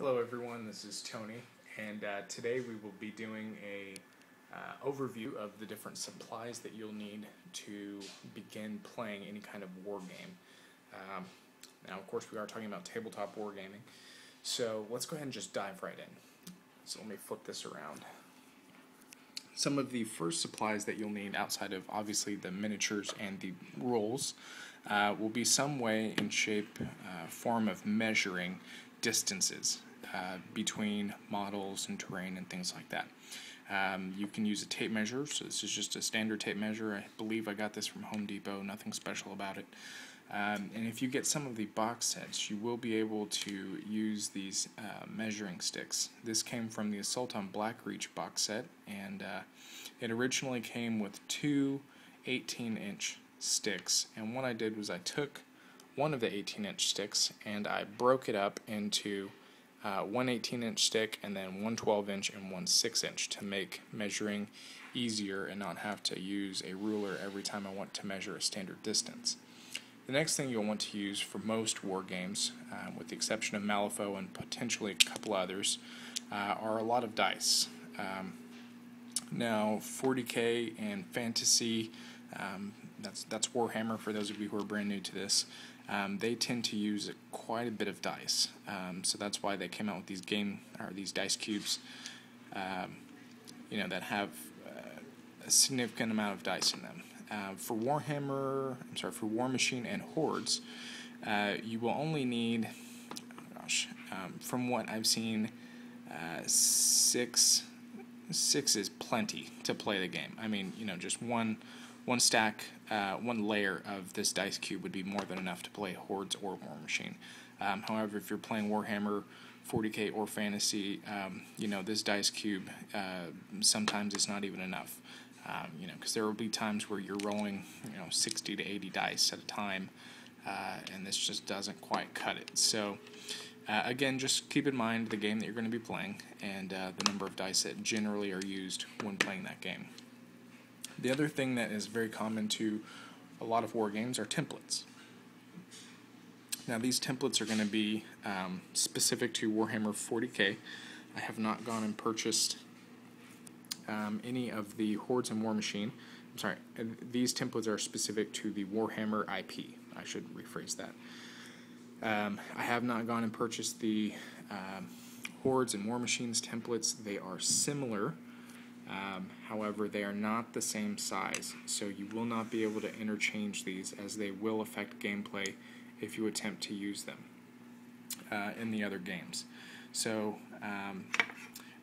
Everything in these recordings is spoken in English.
Hello everyone, this is Tony, and today we will be doing a overview of the different supplies that you'll need to begin playing any kind of war game. Now of course we are talking about tabletop wargaming, so let's go ahead and just dive right in. So let me flip this around. Some of the first supplies that you'll need outside of obviously the miniatures and the rules will be some way in shape, form of measuring distances between models and terrain and things like that. You can use a tape measure, so this is just a standard tape measure. I believe I got this from Home Depot, nothing special about it. And if you get some of the box sets, you will be able to use these measuring sticks. This came from the Assault on Blackreach box set, and it originally came with two 18-inch sticks. And what I did was I took one of the 18-inch sticks and I broke it up into one 18-inch stick and then one 12-inch and one 6-inch to make measuring easier and not have to use a ruler every time I want to measure a standard distance. The next thing you'll want to use for most war games, with the exception of Malifaux and potentially a couple others, are a lot of dice. Now 40K and Fantasy, that's Warhammer for those of you who are brand new to this. They tend to use quite a bit of dice, so that's why they came out with these dice cubes, that have a significant amount of dice in them. For War Machine and Hordes, you will only need, from what I've seen, six is plenty to play the game. I mean, just one stack, one layer of this dice cube would be more than enough to play Hordes or War Machine. However, if you're playing Warhammer, 40K, or Fantasy, this dice cube sometimes it's not even enough. Because there will be times where you're rolling, 60 to 80 dice at a time, and this just doesn't quite cut it. So, again, just keep in mind the game that you're going to be playing and the number of dice that generally are used when playing that game. The other thing that is very common to a lot of war games are templates. Now, these templates are going to be specific to Warhammer 40K. I have not gone and purchased any of the Hordes and War Machine. I'm sorry, these templates are specific to the Warhammer IP. I should rephrase that. I have not gone and purchased the Hordes and War Machines templates. They are similar, however, they are not the same size, so you will not be able to interchange these, as they will affect gameplay if you attempt to use them in the other games. So,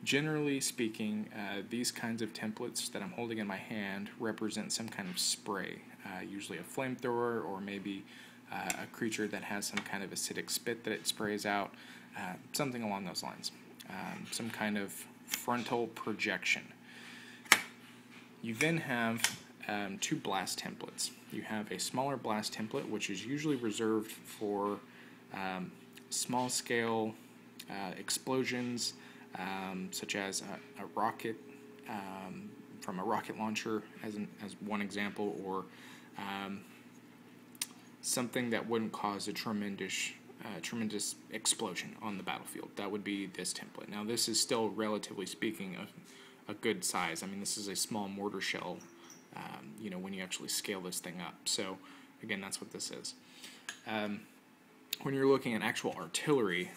generally speaking, these kinds of templates that I'm holding in my hand represent some kind of spray, usually a flamethrower or maybe a creature that has some kind of acidic spit that it sprays out, something along those lines, some kind of frontal projection. You then have two blast templates. You have a smaller blast template, which is usually reserved for small-scale explosions, such as a rocket from a rocket launcher, as one example, or something that wouldn't cause a tremendous explosion on the battlefield. That would be this template. Now, this is still, relatively speaking, a good size. I mean, this is a small mortar shell, when you actually scale this thing up. So, again, that's what this is. When you're looking at actual artillery,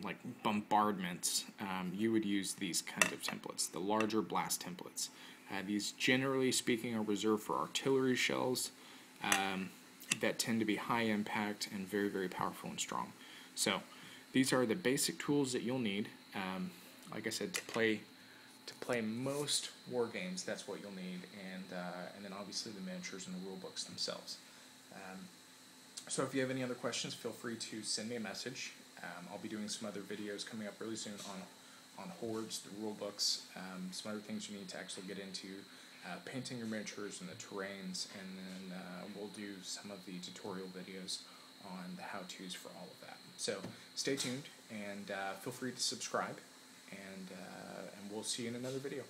like bombardments, you would use these kinds of templates, the larger blast templates. These, generally speaking, are reserved for artillery shells that tend to be high impact and very, very powerful and strong. So these are the basic tools that you'll need. Like I said, to play most war games, that's what you'll need, and then obviously the miniatures and the rule books themselves. So if you have any other questions, feel free to send me a message. I'll be doing some other videos coming up really soon on Hordes, the rule books, some other things you need to actually get into, painting your miniatures and the terrains, and then we'll do some of the tutorial videos on the how-tos for all of that. So stay tuned, and feel free to subscribe, and we'll see you in another video.